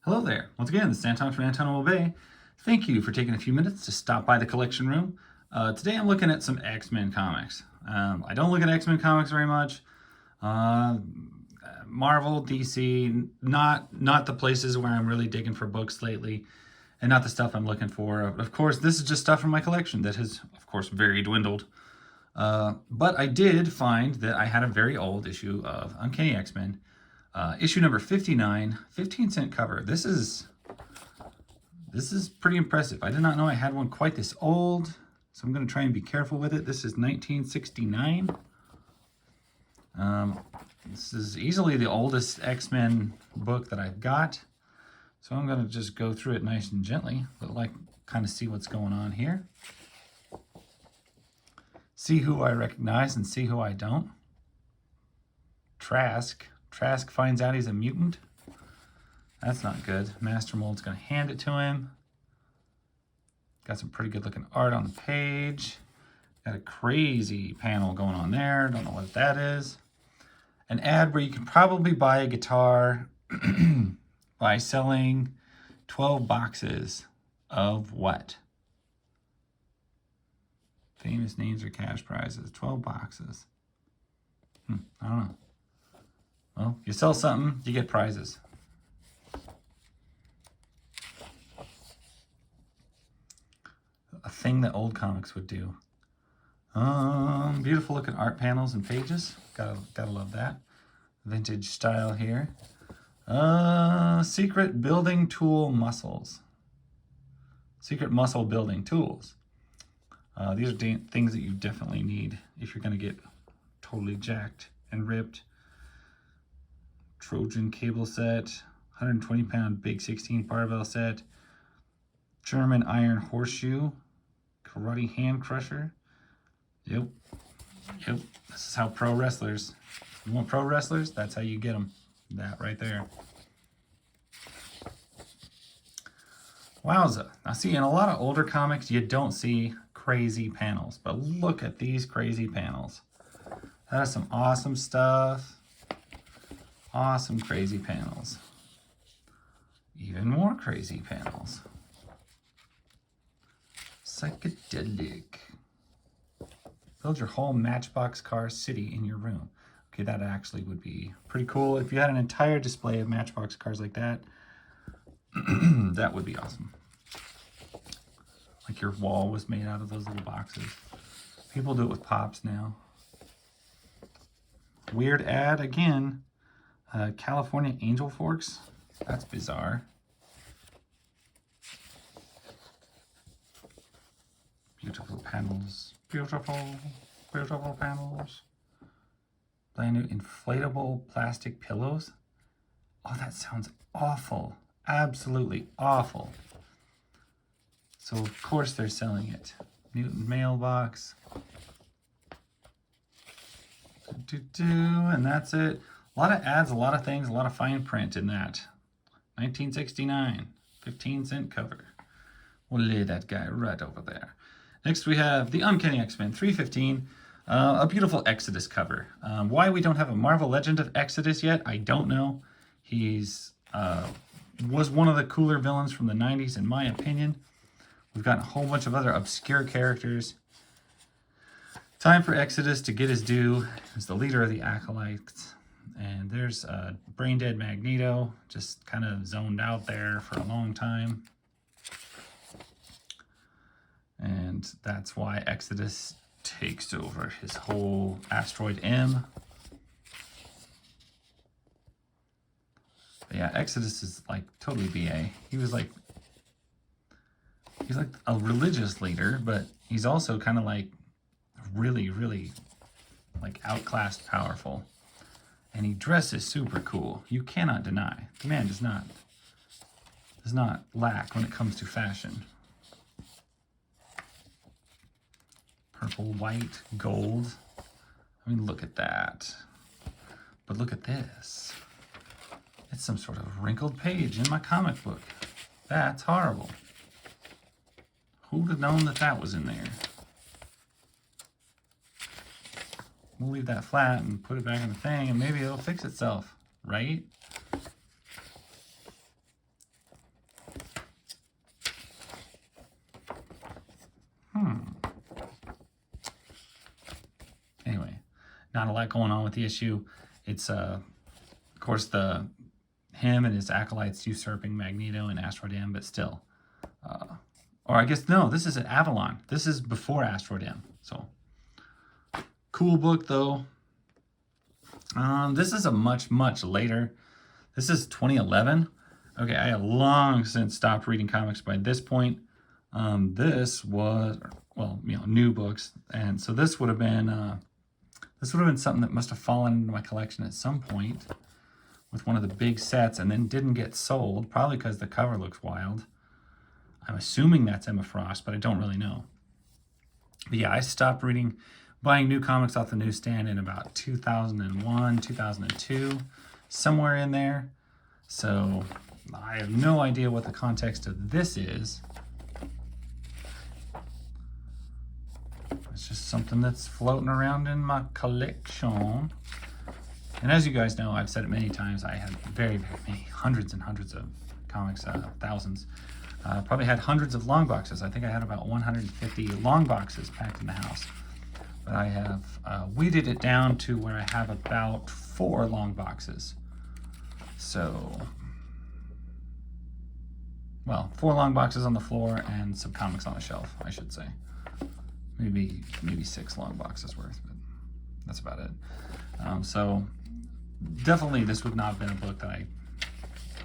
Hello there. Once again, this is Anton from Anton Will Bay. Thank you for taking a few minutes to stop by the collection room. Today I'm looking at some X-Men comics. I don't look at X-Men comics very much. Marvel, DC, not the places where I'm really digging for books lately, and not the stuff I'm looking for. Of course, this is just stuff from my collection that has, of course, very dwindled. But I did find that I had a very old issue of Uncanny X-Men. Issue number 59, 15-cent cover. This is pretty impressive. I did not know I had one quite this old, so I'm going to try and be careful with it. This is 1969. This is easily the oldest X-Men book that I've got, so I'm going to just go through it nice and gently, but kind of see what's going on here. See who I recognize and see who I don't. Trask finds out he's a mutant. That's not good. Master Mold's going to hand it to him. Got some pretty good looking art on the page. Got a crazy panel going on there. Don't know what that is. An ad where you can probably buy a guitar by selling 12 boxes of what? Famous names or cash prizes. 12 boxes. I don't know. Well, you sell something, you get prizes. A thing that old comics would do. Beautiful looking art panels and pages. Gotta love that. Vintage style here. Secret building tool muscles. Secret muscle building tools. These are things that you definitely need if you're going to get totally jacked and ripped. Trojan cable set, 120-pound big 16 barbell set, German iron horseshoe, karate hand crusher. Yep. This is how pro wrestlers. You want pro wrestlers? That's how you get them. That right there. Wowza. Now see, in a lot of older comics, you don't see crazy panels, but look at these crazy panels. That is some awesome stuff. Awesome crazy panels. Even more crazy panels. Psychedelic. Build your whole Matchbox car city in your room. Okay, that actually would be pretty cool. If you had an entire display of Matchbox cars like that, that would be awesome. Like your wall was made out of those little boxes. People do it with Pops now. Weird ad again. California Angel Forks. That's bizarre. Beautiful panels. Beautiful panels. Brand new inflatable plastic pillows. Oh, that sounds awful. Absolutely awful. So of course they're selling it. Mutant mailbox. And that's it. A lot of ads, a lot of things, a lot of fine print in that. 1969, 15-cent cover. We'll lay that guy right over there. Next we have the Uncanny X-Men 315, a beautiful Exodus cover. Why we don't have a Marvel Legend of Exodus yet, I don't know. He's was one of the cooler villains from the 90s in my opinion. We've got a whole bunch of other obscure characters. Time for Exodus to get his due as the leader of the Acolytes. And there's Brain Dead Magneto, just kind of zoned out there for a long time. And that's why Exodus takes over his whole Asteroid M. But yeah, Exodus is like totally BA. He's like a religious leader, but he's also kind of like really like outclassed powerful. And he dresses super cool. You cannot deny. The man does not lack when it comes to fashion. Purple, white, gold. I mean, look at that. But look at this. It's some sort of wrinkled page in my comic book. That's horrible. Who'd have known that that was in there? We'll leave that flat and put it back in the thing, and maybe it'll fix itself, right? not a lot going on with the issue. It's of course him and his acolytes usurping Magneto and Asteroid M, but still. Or I guess no, this is at Avalon. This is before Asteroid M. So cool book though. This is a much later. This is 2011. Okay, I have long since stopped reading comics by this point. This was, well, new books, and so this would have been something that must have fallen into my collection at some point with one of the big sets, and then didn't get sold, probably because the cover looks wild. I'm assuming that's Emma Frost, but I don't really know. But yeah, I stopped buying new comics off the newsstand in about 2001, 2002, somewhere in there. So I have no idea what the context of this is. It's just something that's floating around in my collection. And as you guys know, I've said it many times, I had very many, hundreds and hundreds of comics, thousands. Probably had hundreds of long boxes. I think I had about 150 long boxes packed in the house. But I have weeded it down to where I have about 4 long boxes. So, well, 4 long boxes on the floor and some comics on the shelf, I should say. Maybe 6 long boxes worth, but that's about it. So definitely this would not have been a book that I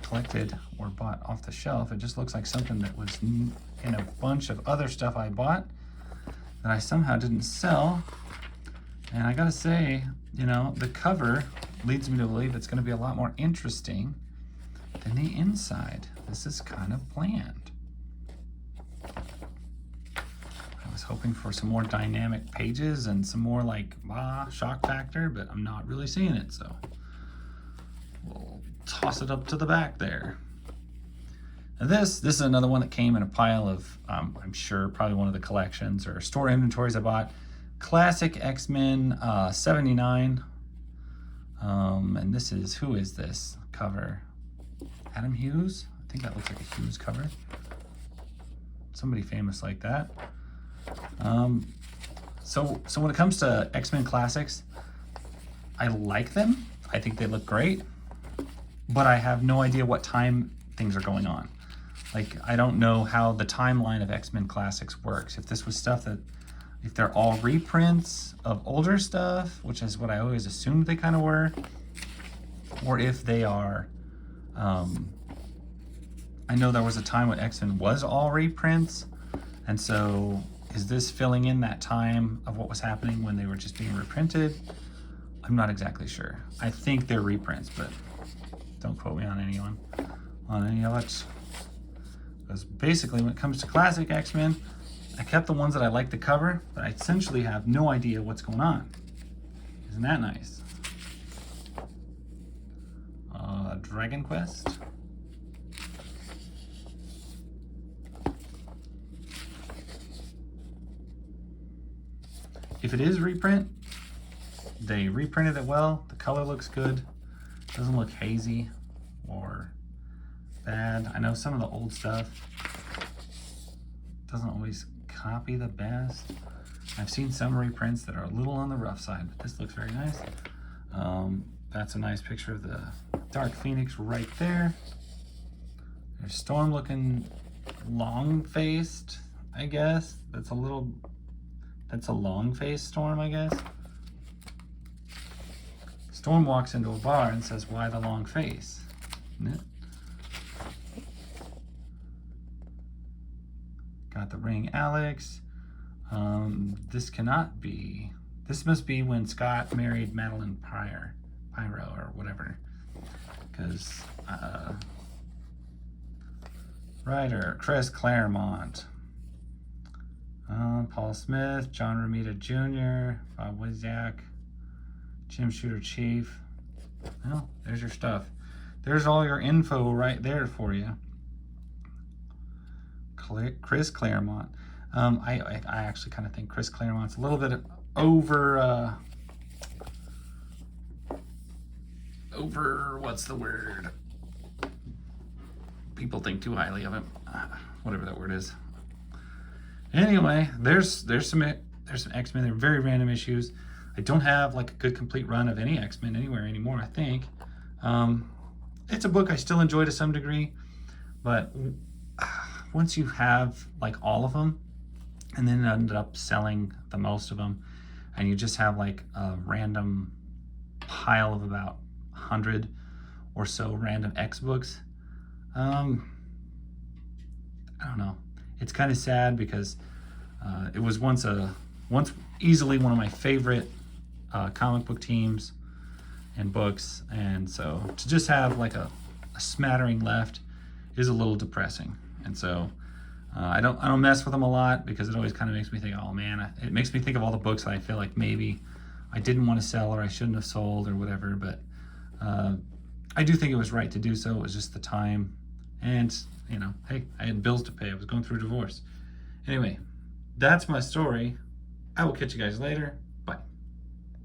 collected or bought off the shelf. It just looks like something that was in a bunch of other stuff I bought that I somehow didn't sell. And I gotta say, the cover leads me to believe it's gonna be a lot more interesting than the inside. This is kind of bland. I was hoping for some more dynamic pages and some more shock factor, but I'm not really seeing it, so we'll toss it up to the back there. Now this is another one that came in a pile of, I'm sure, probably one of the collections or store inventories I bought. Classic X-Men 79. And this is, who is this cover? Adam Hughes? I think that looks like a Hughes cover. Somebody famous like that. So when it comes to X-Men Classics, I like them. I think they look great, but I have no idea what time things are going on. I don't know how the timeline of X-Men Classics works. If this was stuff if they're all reprints of older stuff, which is what I always assumed they kind of were, or if they are, I know there was a time when X-Men was all reprints, and so is this filling in that time of what was happening when they were just being reprinted? I'm not exactly sure. I think they're reprints, but don't quote me on any of it. Because basically when it comes to classic X-Men, I kept the ones that I like the cover, but I essentially have no idea what's going on. Isn't that nice? Dragon Quest. If it is reprint, they reprinted it well. The color looks good. Doesn't look hazy or bad. I know some of the old stuff doesn't always copy the best. I've seen some reprints that are a little on the rough side, but this looks very nice. That's a nice picture of the Dark Phoenix right there. There's Storm looking long-faced, I guess. That's a long-faced Storm, I guess. Storm walks into a bar and says, "Why the long face?" Isn't it? Got the ring, Alex. This must be when Scott married Madeline Pyro or whatever. Because, writer, Chris Claremont. Paul Smith, John Romita Jr., Bob Wizak, Jim Shooter Chief. Well, there's your stuff. There's all your info right there for you. Chris Claremont. I actually kind of think Chris Claremont's a little bit over what's the word? People think too highly of him. Whatever that word is. Anyway, there's some X-Men. They're very random issues. I don't have like a good complete run of any X-Men anywhere anymore, I think. It's a book I still enjoy to some degree, but once you have like all of them, and then ended up selling the most of them, and you just have like a random pile of about 100 or so random X books, I don't know. It's kind of sad because it was once easily one of my favorite comic book teams and books, and so to just have like a smattering left is a little depressing. And so I don't mess with them a lot because it always kind of makes me think, oh man, it makes me think of all the books that I feel like maybe I didn't want to sell or I shouldn't have sold or whatever. But I do think it was right to do so. It was just the time, and you know, hey, I had bills to pay. I was going through a divorce. Anyway, that's my story. I will catch you guys later.